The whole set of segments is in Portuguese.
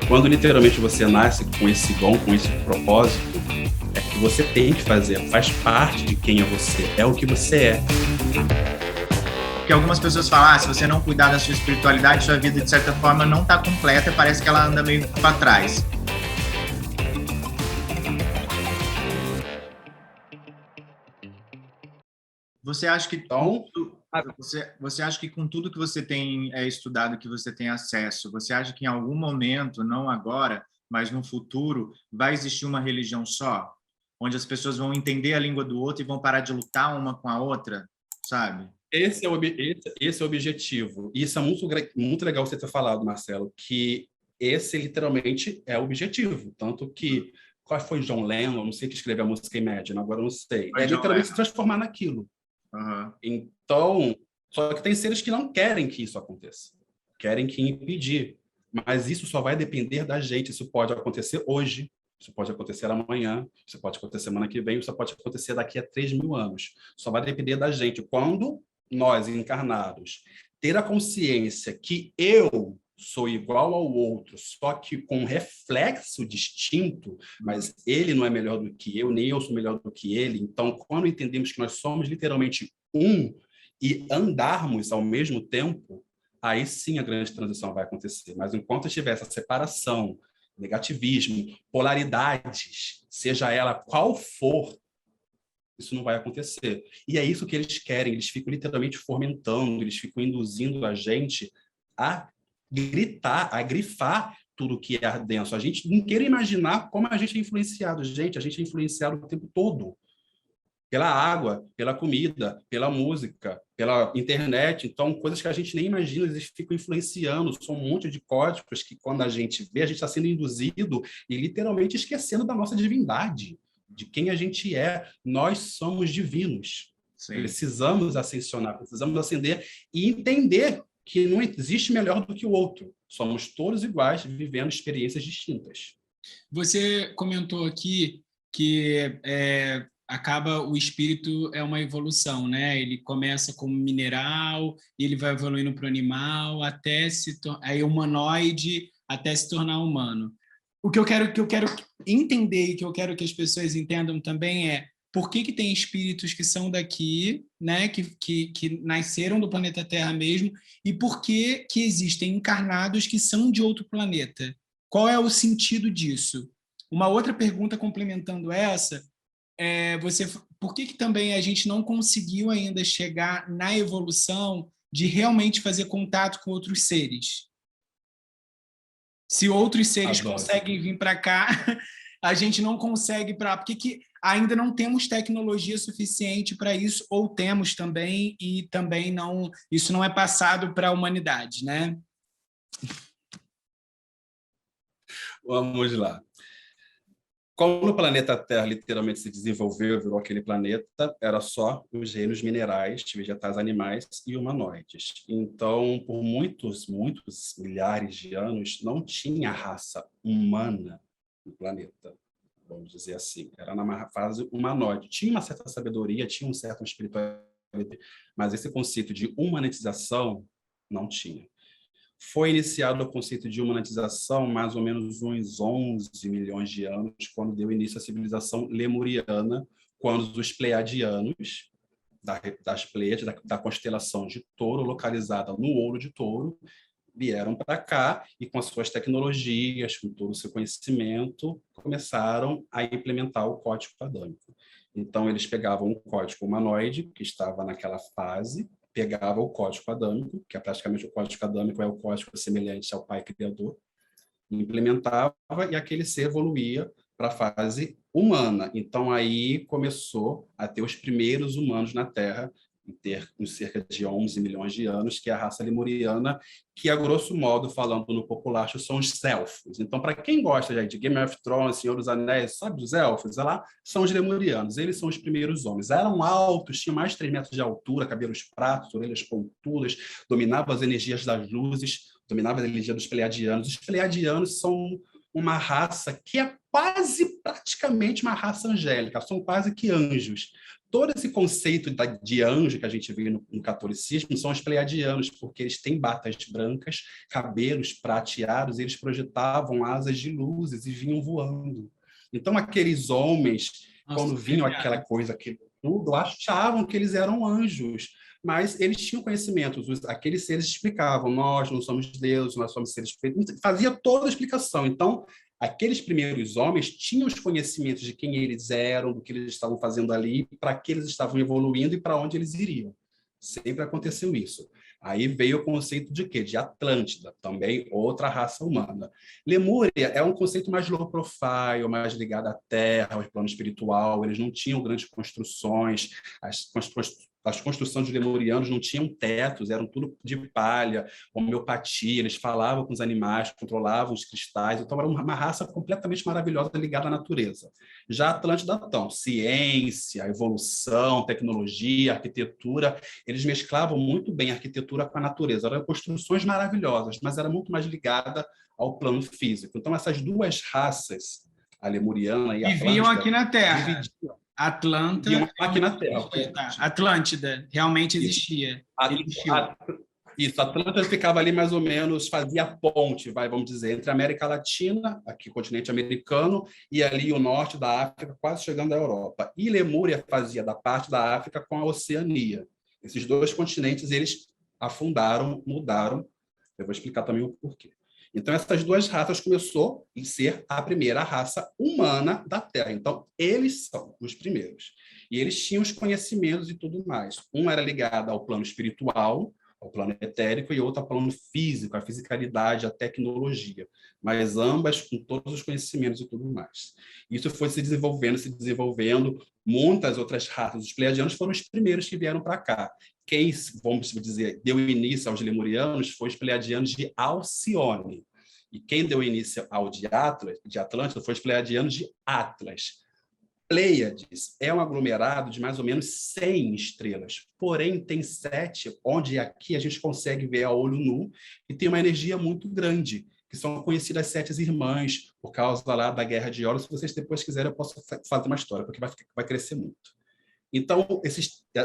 Quando literalmente você nasce com esse dom, com esse propósito, é que você tem que fazer, faz parte de quem é você, é o que você é. Porque algumas pessoas falam, se você não cuidar da sua espiritualidade, sua vida de certa forma não está completa, parece que ela anda meio para trás. Você acha que Então, você acha que com tudo que você tem estudado, que você tem acesso, você acha que em algum momento, não agora, mas no futuro, vai existir uma religião só, onde as pessoas vão entender a língua do outro e vão parar de lutar uma com a outra, sabe? esse é o objetivo. E isso é muito legal você ter falado, Marcelo, que esse literalmente é o objetivo. Tanto que, qual foi John Lennon, não sei que escreveu a música Imagine, agora eu não sei. Foi É John literalmente se Lennon. transformar naquilo. Uhum. Então, só que tem seres que não querem que isso aconteça, querem que impedir. Mas isso só vai depender da gente. Isso pode acontecer hoje, isso pode acontecer amanhã, isso pode acontecer semana que vem, isso pode acontecer daqui a 3.000 anos. Só vai depender da gente. Quando nós, encarnados, ter a consciência que eu sou igual ao outro, só que com um reflexo distinto, mas ele não é melhor do que eu, nem eu sou melhor do que ele. Então, quando entendemos que nós somos literalmente um e andarmos ao mesmo tempo, aí sim a grande transição vai acontecer. Mas enquanto tiver essa separação, negativismo, polaridades, seja ela qual for, isso não vai acontecer. E é isso que eles querem, eles ficam literalmente fomentando, eles ficam induzindo a gente a gritar, a grifar tudo que é denso. A gente não quer imaginar como a gente é influenciado. Gente, a gente é influenciado o tempo todo. Pela água, pela comida, pela música, pela internet. Então, coisas que a gente nem imagina, eles ficam influenciando. São um monte de códigos que, quando a gente vê, a gente está sendo induzido e literalmente esquecendo da nossa divindade, de quem a gente é. Nós somos divinos. Sim. Precisamos ascensionar, precisamos ascender e entender que não existe melhor do que o outro. Somos todos iguais, vivendo experiências distintas. Você comentou aqui que acaba o espírito é uma evolução, né? Ele começa como mineral, ele vai evoluindo para o animal, até aí humanoide, até se tornar humano. O que eu quero entender e que eu quero que as pessoas entendam também é por que tem espíritos que são daqui, né, que nasceram do planeta Terra mesmo, e por que existem encarnados que são de outro planeta. Qual é o sentido disso? Uma outra pergunta complementando essa, por que também a gente não conseguiu ainda chegar na evolução de realmente fazer contato com outros seres? Se outros seres conseguem vir para cá, a gente não consegue Por que ainda não temos tecnologia suficiente para isso, ou temos também, e também não, isso não é passado para a humanidade, né? Vamos lá. Como o planeta Terra literalmente se desenvolveu, virou aquele planeta, era só os reinos minerais, vegetais, animais e humanoides. Então, por muitos milhares de anos, não tinha raça humana no planeta, vamos dizer assim. Era na fase humanoide. Tinha uma certa sabedoria, tinha um certo espiritualidade, mas esse conceito de humanização não tinha. Foi iniciado o conceito de humanização mais ou menos uns 11 milhões de anos, quando deu início à civilização lemuriana, quando os pleiadianos, das Pleiades, da constelação de Touro, localizada no Ouro de Touro, vieram para cá e, com as suas tecnologias, com todo o seu conhecimento, começaram a implementar o código adâmico. Então, eles pegavam o código humanoide, que estava naquela fase, pegava o código adâmico, que é praticamente o código adâmico é o código semelhante ao Pai Criador, implementava e aquele ser evoluía para a fase humana. Então, aí começou a ter os primeiros humanos na Terra, em cerca de 11 milhões de anos, que é a raça lemuriana, que, a grosso modo, falando no populacho, são os elfos. Então, para quem gosta de Game of Thrones, Senhor dos Anéis, sabe dos elfos? Lá são os lemurianos, eles são os primeiros homens. Eram altos, tinham mais de 3 metros de altura, cabelos pratos, orelhas pontudas, dominavam as energias das luzes, dominavam a energia dos pleiadianos. Os pleiadianos são uma raça que é quase, praticamente uma raça angélica, são quase que anjos. Todo esse conceito de anjo que a gente vê no catolicismo são os pleiadianos, porque eles têm batas brancas, cabelos prateados, e eles projetavam asas de luzes e vinham voando. Então, aqueles homens, quando vinham aquela coisa, aquilo tudo, achavam que eles eram anjos, mas eles tinham conhecimentos, aqueles seres explicavam, nós não somos Deus, nós somos seres perfeitos, fazia toda a explicação. Então, aqueles primeiros homens tinham os conhecimentos de quem eles eram, do que eles estavam fazendo ali, para que eles estavam evoluindo e para onde eles iriam. Sempre aconteceu isso. Aí veio o conceito de quê? De Atlântida, também outra raça humana. Lemúria é um conceito mais low profile, mais ligado à terra, ao plano espiritual. Eles não tinham grandes construções, as construções dos lemurianos não tinham tetos, eram tudo de palha, homeopatia, eles falavam com os animais, controlavam os cristais, então era uma raça completamente maravilhosa ligada à natureza. Já a Atlântida, então, ciência, evolução, tecnologia, arquitetura, eles mesclavam muito bem a arquitetura com a natureza. Eram construções maravilhosas, mas era muito mais ligada ao plano físico. Então, essas duas raças, a lemuriana e a Atlântida, viviam aqui na Terra. Viviam aqui na Terra. Atlântida realmente existia. Isso, a Atlântida ficava ali mais ou menos, fazia ponte, vamos dizer, entre a América Latina, aqui continente americano, e ali o norte da África, quase chegando à Europa. E Lemúria fazia da parte da África com a Oceania. Esses dois continentes, eles afundaram, mudaram. Eu vou explicar também o porquê. Então, essas duas raças começou a ser a primeira raça humana da Terra. Então, eles são os primeiros. E eles tinham os conhecimentos e tudo mais. Um era ligado ao plano espiritual, ao plano etérico, e outro ao plano físico, à fisicalidade, à tecnologia. Mas ambas com todos os conhecimentos e tudo mais. Isso foi se desenvolvendo. Muitas outras raças. Os pleiadianos foram os primeiros que vieram para cá. Quem, vamos dizer, deu início aos lemurianos foi os pleiadianos de Alcione. E quem deu início ao de Atlântida foi os pleiadianos de Atlas. Pleiades é um aglomerado de mais ou menos 100 estrelas, porém tem 7, onde aqui a gente consegue ver a olho nu, e tem uma energia muito grande, que são conhecidas as 7 irmãs, por causa lá da Guerra de Horus. Se vocês depois quiserem, eu posso fazer uma história, porque vai crescer muito. Então,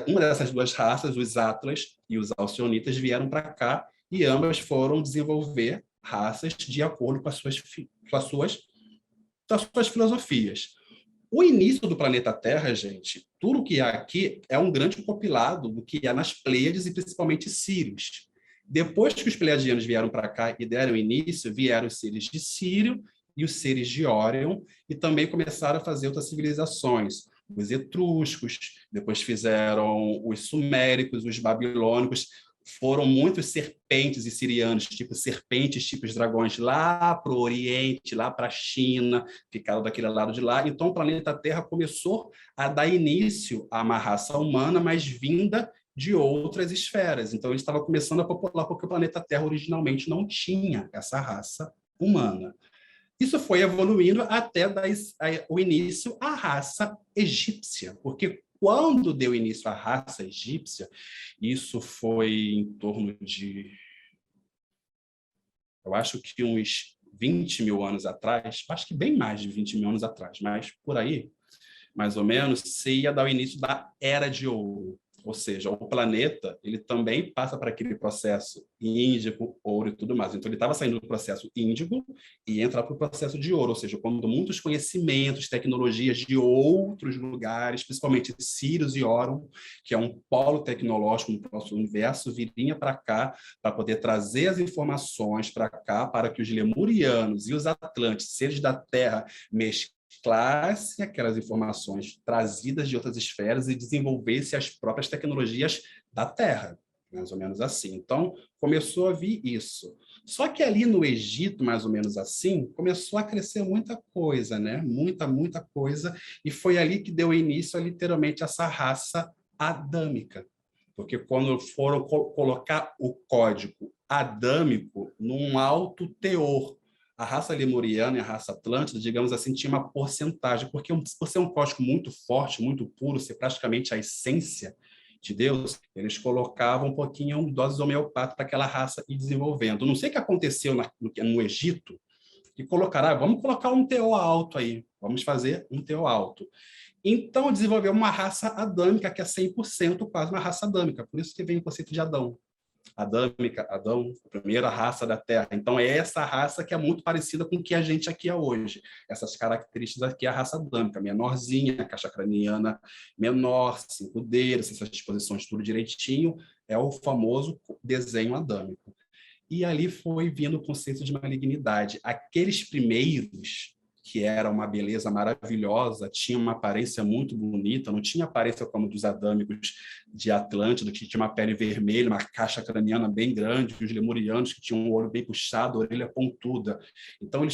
uma dessas duas raças, os Atlas e os Alcionitas, vieram para cá e ambas foram desenvolver raças de acordo com as suas filosofias. O início do planeta Terra, gente, tudo que há aqui é um grande compilado do que há nas Pleiades e principalmente Sírios. Depois que os pleiadianos vieram para cá e deram início, vieram os seres de Sírio e os seres de Órion, e também começaram a fazer outras civilizações. Os etruscos, depois fizeram os suméricos, os babilônicos, foram muitos serpentes e sirianos, tipo serpentes, tipos dragões, lá para o Oriente, lá para a China, ficaram daquele lado de lá. Então, o planeta Terra começou a dar início a uma raça humana, mas vinda de outras esferas. Então, ele estava começando a popular, porque o planeta Terra originalmente não tinha essa raça humana. Isso foi evoluindo até dar o início à raça egípcia, porque quando deu início à raça egípcia, isso foi em torno de, eu acho que uns 20 mil anos atrás, acho que bem mais de 20 mil anos atrás, mas por aí, mais ou menos, se ia dar o início da Era de Ouro. Ou seja, o planeta ele também passa para aquele processo índigo, ouro e tudo mais. Então, ele estava saindo do processo índigo e entra para o processo de ouro, ou seja, quando muitos conhecimentos, tecnologias de outros lugares, principalmente Sirius e Órion, que é um polo tecnológico no nosso universo, viria para cá para poder trazer as informações para cá, para que os lemurianos e os atlantes, seres da Terra, mesclasse aquelas informações trazidas de outras esferas e desenvolvesse as próprias tecnologias da Terra, mais ou menos assim. Então, começou a vir isso. Só que ali no Egito, mais ou menos assim, começou a crescer muita coisa, né? Muita coisa, e foi ali que deu início a literalmente essa raça adâmica. Porque quando foram colocar o código adâmico num alto teor, a raça lemuriana e a raça atlântida, digamos assim, tinha uma porcentagem, porque por ser um código muito forte, muito puro, ser praticamente a essência de Deus, eles colocavam um pouquinho doses homeopáticas para aquela raça ir desenvolvendo. Não sei o que aconteceu no Egito, e colocaram, vamos colocar um teor alto aí, vamos fazer um teor alto. Então, desenvolveu uma raça adâmica, que é 100% quase uma raça adâmica, por isso que vem o conceito de Adão. Adâmica, Adão, a primeira raça da Terra. Então, é essa raça que é muito parecida com o que a gente aqui é hoje. Essas características aqui é a raça adâmica, menorzinha, caixa craniana menor, 5 dedos, essas disposições tudo direitinho, é o famoso desenho adâmico. E ali foi vindo o conceito de malignidade. Aqueles primeiros, que era uma beleza maravilhosa, tinha uma aparência muito bonita, não tinha aparência como dos adâmicos de Atlântida, que tinha uma pele vermelha, uma caixa craniana bem grande, os lemurianos que tinham um olho bem puxado, orelha pontuda. Então,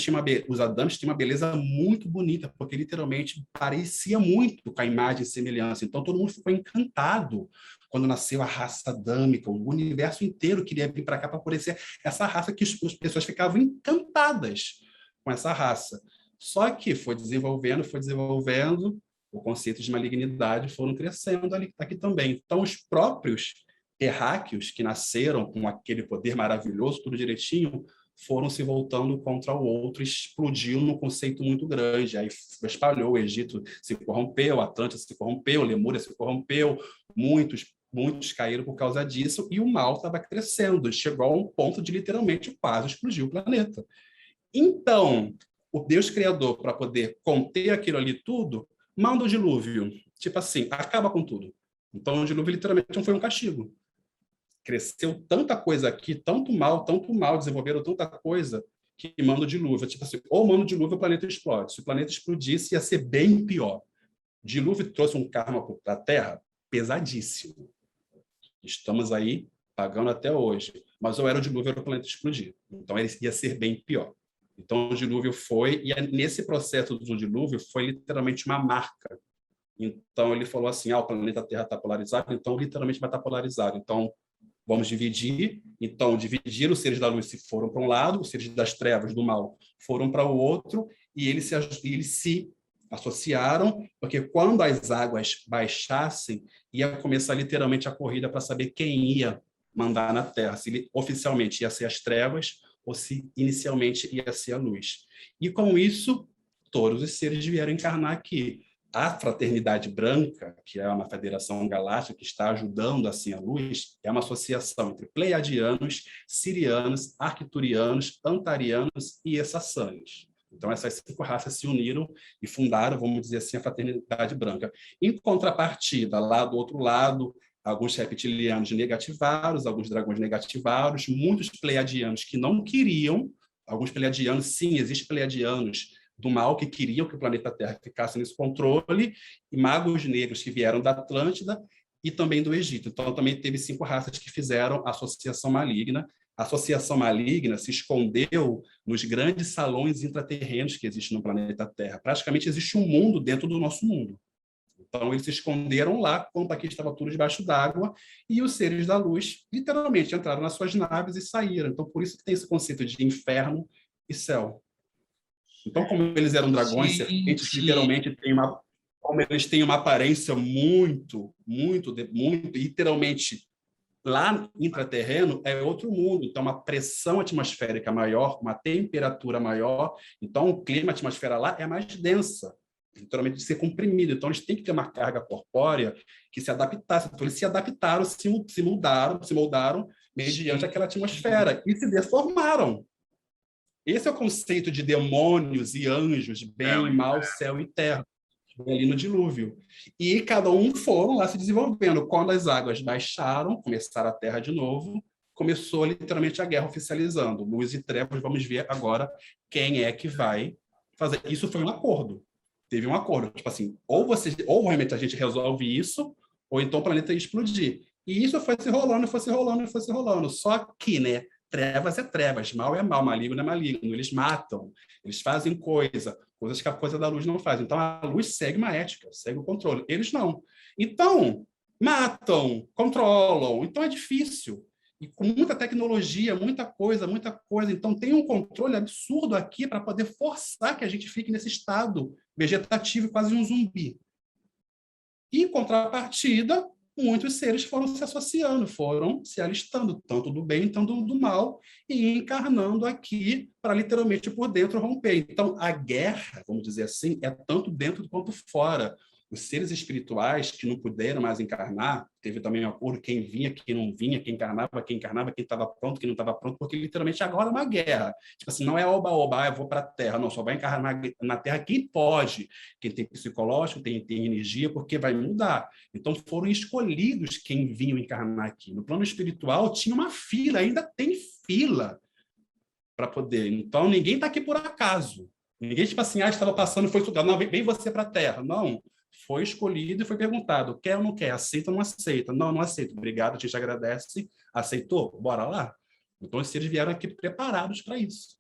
os adâmicos tinham uma beleza muito bonita, porque literalmente parecia muito com a imagem e semelhança. Então, todo mundo ficou encantado quando nasceu a raça adâmica. O universo inteiro queria vir para cá para poder ser essa raça que as pessoas ficavam encantadas com essa raça. Só que foi desenvolvendo, o conceito de malignidade foram crescendo aqui também. Então, os próprios terráqueos que nasceram com aquele poder maravilhoso, tudo direitinho, foram se voltando contra o outro, explodiu num conceito muito grande. Aí espalhou, o Egito se corrompeu, a Atlântida se corrompeu, a Lemúria se corrompeu, muitos caíram por causa disso, e o mal estava crescendo, chegou a um ponto de literalmente quase explodir o planeta. Então, o Deus Criador, para poder conter aquilo ali tudo, manda o dilúvio. Tipo assim, acaba com tudo. Então, o dilúvio literalmente não foi um castigo. Cresceu tanta coisa aqui, tanto mal, desenvolveram tanta coisa, que manda o dilúvio. Tipo assim, ou manda o dilúvio, o planeta explode. Se o planeta explodisse, ia ser bem pior. O dilúvio trouxe um karma para a Terra pesadíssimo. Estamos aí pagando até hoje. Mas ou era o dilúvio, era o planeta explodir. Então, ele ia ser bem pior. Então, o dilúvio foi, e nesse processo do dilúvio foi literalmente uma marca. Então, ele falou assim, o planeta Terra está polarizado, então literalmente vai estar polarizado. Então, vamos dividir. Então, dividiram, os seres da luz se foram para um lado, os seres das trevas, do mal, foram para o outro, e eles se associaram, porque quando as águas baixassem, ia começar literalmente a corrida para saber quem ia mandar na Terra, se oficialmente ia ser as trevas, ou se inicialmente ia ser a luz. E com isso, todos os seres vieram encarnar aqui. A Fraternidade Branca, que é uma federação galáctica que está ajudando assim a luz, é uma associação entre pleiadianos, sirianos, arcturianos, antarianos e essassânios. Então, essas 5 raças se uniram e fundaram, vamos dizer assim, a Fraternidade Branca. Em contrapartida, lá do outro lado, alguns reptilianos negativaram, alguns dragões negativaram, muitos pleiadianos que não queriam, alguns pleiadianos, sim, existem pleiadianos do mal que queriam que o planeta Terra ficasse nesse controle, e magos negros que vieram da Atlântida e também do Egito. Então, também teve 5 raças que fizeram a associação maligna. A associação maligna se escondeu nos grandes salões intraterrenos que existem no planeta Terra. Praticamente existe um mundo dentro do nosso mundo. Então, eles se esconderam lá, quando aqui estava tudo debaixo d'água, e os seres da luz, literalmente, entraram nas suas naves e saíram. Então, por isso que tem esse conceito de inferno e céu. Então, como eles eram dragões, serpentes, literalmente, como eles têm uma aparência muito, literalmente, lá intraterreno é outro mundo. Então, uma pressão atmosférica maior, uma temperatura maior. Então, o clima, a atmosfera lá é mais densa, literalmente de ser comprimido. Então, eles têm que ter uma carga corpórea que se adaptasse. Então, eles se adaptaram, se moldaram mediante aquela atmosfera e se deformaram. Esse é o conceito de demônios e anjos, bem e mal, céu e terra, ali no dilúvio. E cada um foram lá se desenvolvendo. Quando as águas baixaram, começaram a terra de novo, começou literalmente a guerra oficializando. Luz e trevas, vamos ver agora quem é que vai fazer. Isso foi um acordo. Teve um acordo. Tipo assim, ou realmente a gente resolve isso, ou então o planeta ia explodir. E isso foi se rolando. Só que, né? Trevas é trevas, mal é mal, maligno é maligno. Eles matam, eles fazem coisas que a coisa da luz não faz. Então, a luz segue uma ética, segue o controle. Eles não. Então, matam, controlam. Então, é difícil. E com muita tecnologia, muita coisa. Então, tem um controle absurdo aqui para poder forçar que a gente fique nesse estado vegetativo, quase um zumbi. E, em contrapartida, muitos seres foram se associando, foram se alistando, tanto do bem, tanto do mal, e encarnando aqui para literalmente por dentro romper. Então, a guerra, vamos dizer assim, é tanto dentro quanto fora. Os seres espirituais que não puderam mais encarnar, teve também um acordo, quem vinha, quem não vinha, quem encarnava, quem estava pronto, quem não estava pronto, porque literalmente agora é uma guerra. Tipo assim, não é oba-oba, eu vou para a Terra, não, só vai encarnar na Terra quem pode, quem tem psicológico, tem energia, porque vai mudar. Então foram escolhidos quem vinham encarnar aqui. No plano espiritual tinha uma fila, ainda tem fila para poder. Então ninguém está aqui por acaso. Ninguém, tipo assim, estava passando e foi estudar. Não, vem você para a Terra. Não. Foi escolhido e foi perguntado, quer ou não quer? Aceita ou não aceita? Não, não aceito. Obrigado, a gente agradece. Aceitou? Bora lá. Então, os seres vieram aqui preparados para isso.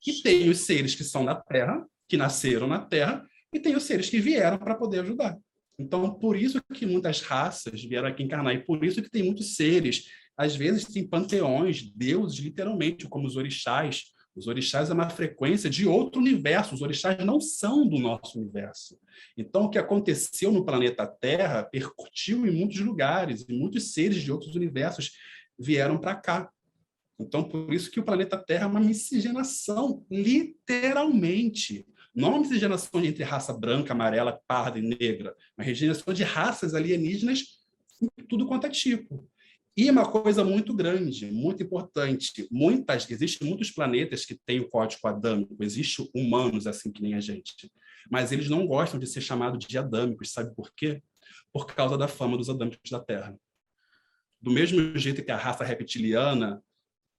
E tem os seres que são da Terra, que nasceram na Terra, e tem os seres que vieram para poder ajudar. Então, por isso que muitas raças vieram aqui encarnar, e por isso que tem muitos seres. Às vezes, tem panteões, deuses, literalmente, como os orixás. Os orixás é uma frequência de outro universo. Os orixás não são do nosso universo. Então, o que aconteceu no planeta Terra percutiu em muitos lugares, e muitos seres de outros universos vieram para cá. Então, por isso que o planeta Terra é uma miscigenação, literalmente. Não uma miscigenação entre raça branca, amarela, parda e negra, uma miscigenação de raças alienígenas, tudo quanto é tipo. E uma coisa muito grande, muito importante, existem muitos planetas que têm o código adâmico, existem humanos assim que nem a gente, mas eles não gostam de ser chamados de adâmicos, sabe por quê? Por causa da fama dos adâmicos da Terra. Do mesmo jeito que a raça reptiliana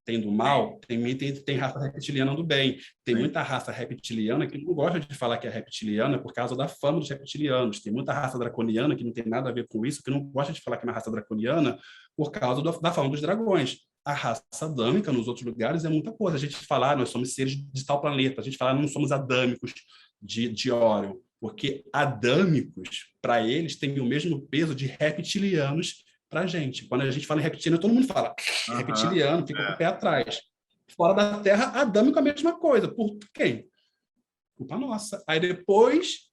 tem do mal, tem raça reptiliana do bem. Tem muita raça reptiliana que não gosta de falar que é reptiliana por causa da fama dos reptilianos. Tem muita raça draconiana que não tem nada a ver com isso, que não gosta de falar que é uma raça draconiana por causa da fama dos dragões. A raça adâmica nos outros lugares é muita coisa. A gente fala, nós somos seres de tal planeta. A gente fala, não somos adâmicos de Órion, porque adâmicos, para eles, têm o mesmo peso de reptilianos para a gente. Quando a gente fala em reptiliano, todo mundo fala reptiliano, fica com o pé atrás. Fora da Terra, adâmico é a mesma coisa. Por quem? Culpa nossa. Aí depois,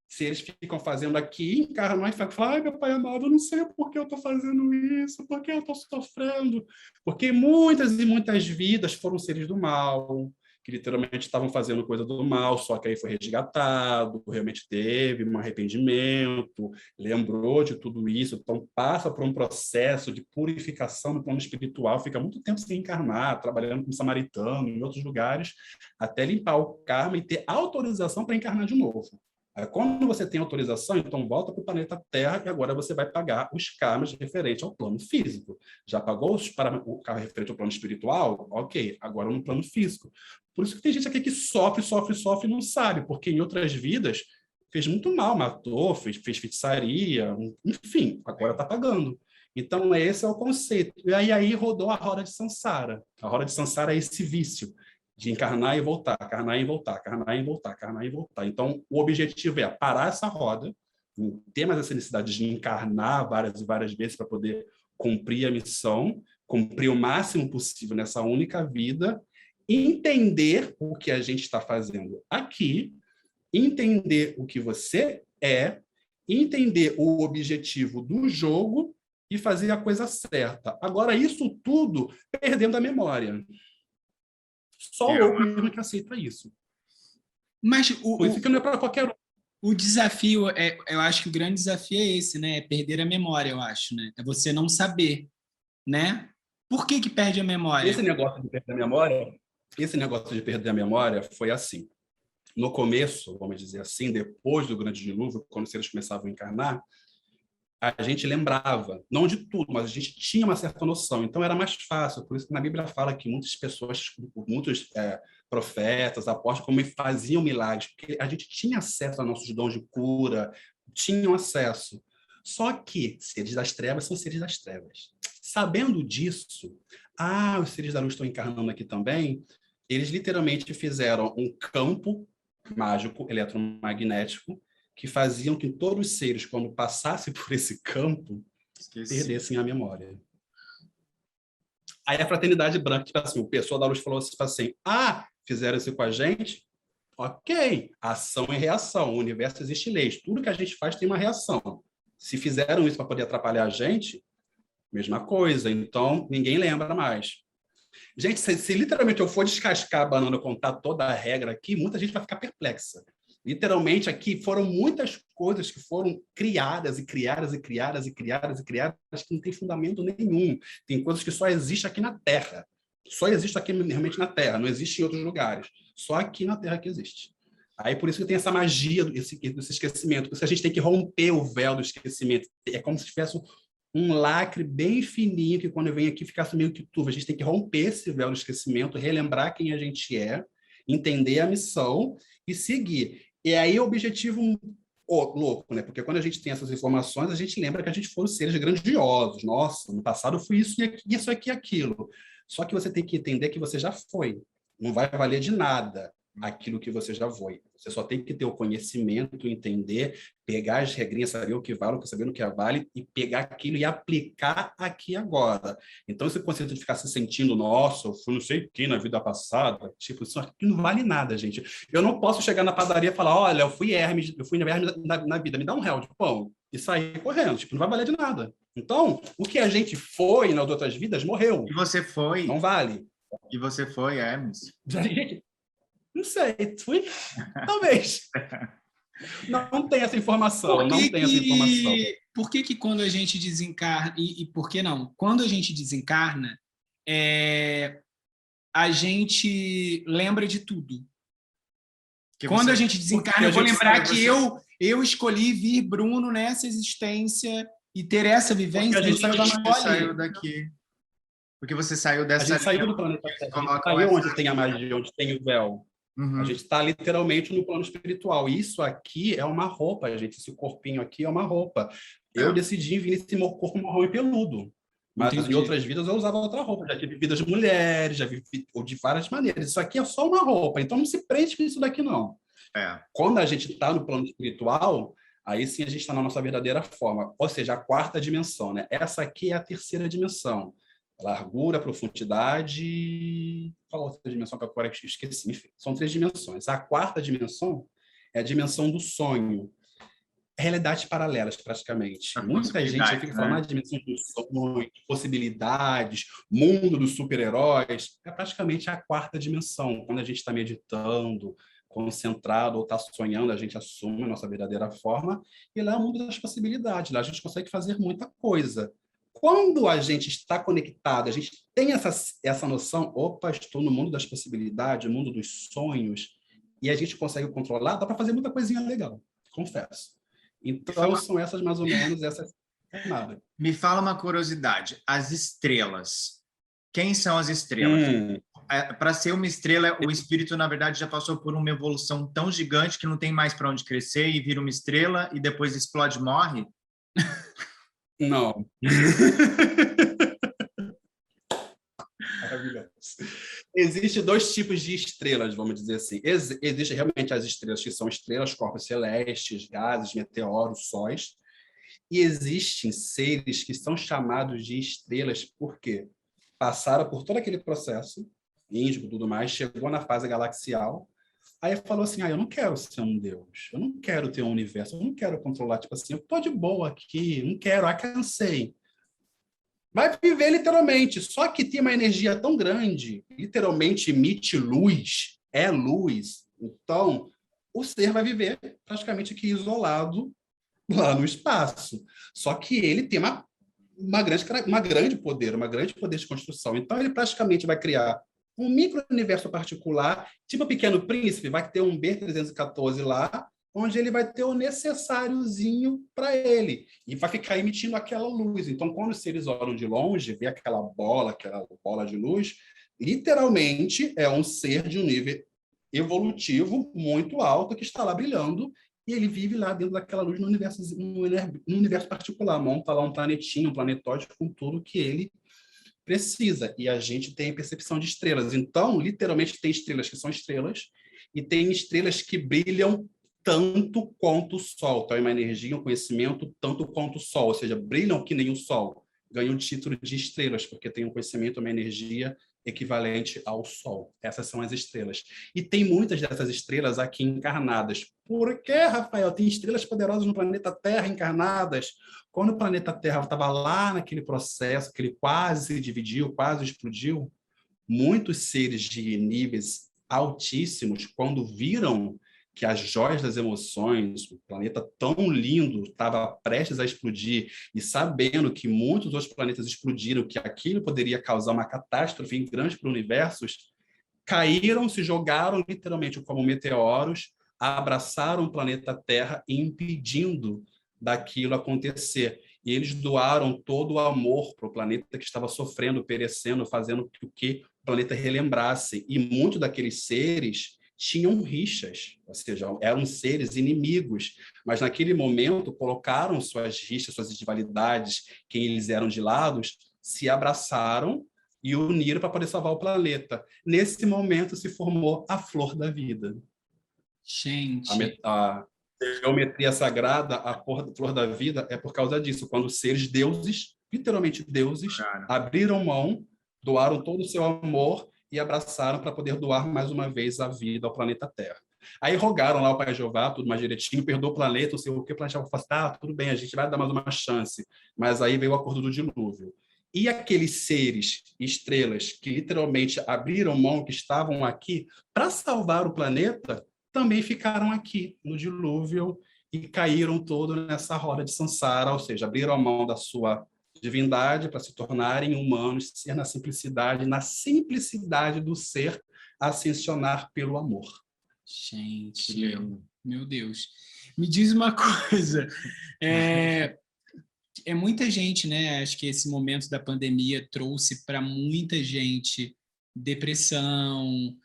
se eles ficam fazendo aqui, encarnam e falam, ai, meu pai amado, eu não sei por que eu estou fazendo isso, por que eu estou sofrendo. Porque muitas e muitas vidas foram seres do mal, que literalmente estavam fazendo coisa do mal, só que aí foi resgatado, realmente teve um arrependimento, lembrou de tudo isso, então passa por um processo de purificação no plano espiritual, fica muito tempo sem encarnar, trabalhando como samaritano, em outros lugares, até limpar o karma e ter autorização para encarnar de novo. Quando você tem autorização, então volta para o planeta Terra e agora você vai pagar os karmas referentes ao plano físico. Já pagou o karma referente ao plano espiritual? Ok, agora no plano físico. Por isso que tem gente aqui que sofre e não sabe, porque em outras vidas fez muito mal, matou, fez feitiçaria, enfim, agora está pagando. Então, esse é o conceito. E aí rodou a roda de Sansara. A roda de Sansara é esse vício de encarnar e voltar, encarnar e voltar, encarnar e voltar, encarnar e voltar. Então, o objetivo é parar essa roda, não ter mais essa necessidade de encarnar várias e várias vezes para poder cumprir a missão, cumprir o máximo possível nessa única vida, entender o que a gente está fazendo aqui, entender o que você é, entender o objetivo do jogo e fazer a coisa certa. Agora, isso tudo perdendo a memória. Só o louco mesmo que aceita isso. Mas por isso que não é para qualquer um. O desafio, eu acho que o grande desafio é esse, né? É perder a memória, eu acho, né? É você não saber, né? Por que perde a memória? Esse negócio de perder a memória foi assim. No começo, vamos dizer assim, depois do grande dilúvio, quando os seres começavam a encarnar, a gente lembrava, não de tudo, mas a gente tinha uma certa noção, então era mais fácil. Por isso que na Bíblia fala que muitas pessoas, muitos profetas, apóstolos, como faziam milagres, porque a gente tinha acesso aos nossos dons de cura, tinham acesso. Só que seres das trevas são seres das trevas. Sabendo disso, os seres da luz estão encarnando aqui também, eles literalmente fizeram um campo mágico, eletromagnético, que faziam que todos os seres, quando passassem por esse campo, perdessem a memória. Aí a fraternidade branca, tipo assim, o pessoal da luz falou assim, fizeram isso com a gente? Ok, ação e reação, o universo existe leis, tudo que a gente faz tem uma reação. Se fizeram isso para poder atrapalhar a gente, mesma coisa. Então, ninguém lembra mais. Gente, se literalmente eu for descascar a banana e contar toda a regra aqui, muita gente vai ficar perplexa. Literalmente, aqui foram muitas coisas que foram criadas e criadas e criadas e criadas e criadas que não tem fundamento nenhum. Tem coisas que só existem aqui na Terra. Só existe aqui realmente na Terra, não existe em outros lugares. Só aqui na Terra que existe. Aí por isso que tem essa magia desse esquecimento. Por isso a gente tem que romper o véu do esquecimento. É como se tivesse um lacre bem fininho, que quando eu venho aqui ficasse meio que turvo. A gente tem que romper esse véu do esquecimento, relembrar quem a gente é, entender a missão e seguir. E aí o objetivo louco, né? Porque quando a gente tem essas informações, a gente lembra que a gente foram seres grandiosos. Nossa, no passado eu fui isso aqui, aquilo. Só que você tem que entender que você já foi. Não vai valer de nada aquilo que você já foi. Você só tem que ter o conhecimento, entender, pegar as regrinhas, saber o que vale, saber o que vale, e pegar aquilo e aplicar aqui agora. Então, esse conceito de ficar se sentindo, nossa, eu fui não sei o que na vida passada, tipo, isso aqui não vale nada, gente. Eu não posso chegar na padaria e falar, olha, eu fui Hermes na vida, me dá R$1 de pão, e sair correndo, tipo, não vai valer de nada. Então, o que a gente foi nas outras vidas morreu. E você foi? Não vale. E você foi, Hermes? Não sei, fui? Talvez. Não tem essa informação, Por que quando a gente desencarna, e por que não? Quando a gente desencarna, a gente lembra de tudo. Quando a gente desencarna, eu vou lembrar que eu escolhi vir Bruno nessa existência e ter essa vivência. Porque a gente saiu daqui. Porque você saiu dessa... A gente saiu do planeta Terra, a gente saiu onde tem a magia, onde tem o véu. A gente está literalmente no plano espiritual. Isso aqui é uma roupa, gente. Esse corpinho aqui é uma roupa. Eu decidi vir nesse corpo marrom e peludo. Mas em outras vidas eu usava outra roupa. Já tive vidas de mulheres, já vivi de várias maneiras. Isso aqui é só uma roupa. Então não se prende com isso daqui, não. Quando a gente está no plano espiritual, aí sim a gente está na nossa verdadeira forma. Ou seja, a quarta dimensão, né? Essa aqui é a terceira dimensão. Largura, profundidade... Qual outra dimensão que eu agora esqueci? Enfim, são 3 dimensões. A quarta dimensão é a dimensão do sonho. Realidades paralelas, praticamente. Muita gente fica falando de dimensão do sonho, possibilidades, mundo dos super-heróis. É praticamente a quarta dimensão. Quando a gente está meditando, concentrado ou está sonhando, a gente assume a nossa verdadeira forma. E lá é o mundo das possibilidades. Lá a gente consegue fazer muita coisa. Quando a gente está conectado, a gente tem essa noção, opa, estou no mundo das possibilidades, no mundo dos sonhos, e a gente consegue controlar, dá para fazer muita coisinha legal, confesso. Então, são essas mais ou menos, essas nada. Me fala uma curiosidade, as estrelas. Quem são as estrelas? Para ser uma estrela, o espírito, na verdade, já passou por uma evolução tão gigante que não tem mais para onde crescer e vira uma estrela e depois explode e morre? Não. Maravilhoso. Existem 2 tipos de estrelas, vamos dizer assim. Existem realmente as estrelas que são estrelas, corpos celestes, gases, meteoros, sóis. E existem seres que são chamados de estrelas porque passaram por todo aquele processo, índigo e tudo mais, chegou na fase galaxial, aí falou assim, eu não quero ser um deus, eu não quero ter um universo, eu não quero controlar, tipo assim, eu tô de boa aqui, não quero, cansei. Vai viver literalmente, só que tem uma energia tão grande, literalmente emite luz, é luz, então o ser vai viver praticamente aqui isolado lá no espaço, só que ele tem uma grande poder de construção, então ele praticamente vai criar um micro-universo particular, tipo o Pequeno Príncipe, vai ter um B314 lá, onde ele vai ter o necessáriozinho para ele, e vai ficar emitindo aquela luz. Então, quando os seres olham de longe, vê aquela bola de luz, literalmente é um ser de um nível evolutivo muito alto que está lá brilhando, e ele vive lá dentro daquela luz no universo particular, monta lá um planetinho, um planetóide com tudo que ele precisa, e a gente tem percepção de estrelas. Então, literalmente, tem estrelas que são estrelas e tem estrelas que brilham tanto quanto o Sol. Então, é uma energia, um conhecimento tanto quanto o Sol, ou seja, brilham que nem o Sol. Ganham o título de estrelas, porque tem um conhecimento, uma energia equivalente ao Sol. Essas são as estrelas. E tem muitas dessas estrelas aqui encarnadas. Por que, Rafael? Tem estrelas poderosas no planeta Terra encarnadas? Quando o planeta Terra estava lá naquele processo, que ele quase se dividiu, quase explodiu, muitos seres de níveis altíssimos, quando viram que as joias das emoções, o planeta tão lindo, estava prestes a explodir, e sabendo que muitos outros planetas explodiram, que aquilo poderia causar uma catástrofe grande para o universo, caíram, se jogaram literalmente como meteoros, abraçaram o planeta Terra, impedindo daquilo acontecer. E eles doaram todo o amor para o planeta que estava sofrendo, perecendo, fazendo com que o planeta relembrasse. E muitos daqueles seres tinham rixas, ou seja, eram seres inimigos, mas naquele momento colocaram suas rixas, suas rivalidades, quem eles eram de lados, se abraçaram e uniram para poder salvar o planeta. Nesse momento se formou a flor da vida. Gente, A geometria sagrada, a flor da vida, é por causa disso. Quando seres deuses, literalmente deuses, abriram mão, doaram todo o seu amor e abraçaram para poder doar mais uma vez a vida ao planeta Terra. Aí rogaram lá o Pai Jeová, tudo mais direitinho, perdoa o planeta, não sei o que, o planeta falou assim, tudo bem, a gente vai dar mais uma chance. Mas aí veio o acordo do dilúvio. E aqueles seres, estrelas, que literalmente abriram mão, que estavam aqui, para salvar o planeta, também ficaram aqui no dilúvio e caíram todo nessa roda de Sansara, ou seja, abriram a mão da sua divindade para se tornarem humanos, ser na simplicidade do ser, ascensionar pelo amor. Gente, meu Deus. Me diz uma coisa, é muita gente, né? Acho que esse momento da pandemia trouxe para muita gente depressão.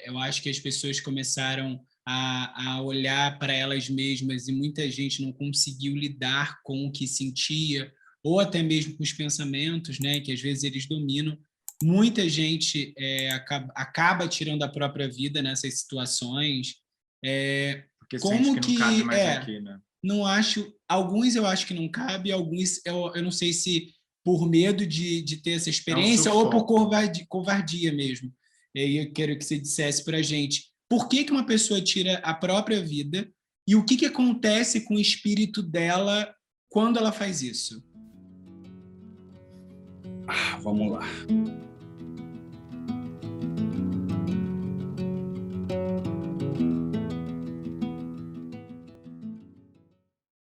Eu acho que as pessoas começaram a olhar para elas mesmas e muita gente não conseguiu lidar com o que sentia, ou até mesmo com os pensamentos, né? Que às vezes eles dominam. Muita gente acaba tirando a própria vida nessas situações. Porque Como sente que não cabe mais é? aqui, né? Não acho, alguns eu acho que não cabe, alguns eu não sei se por medo de ter essa experiência ou por covardia mesmo. E aí eu quero que você dissesse para a gente por que uma pessoa tira a própria vida e o que acontece com o espírito dela quando ela faz isso. Vamos lá.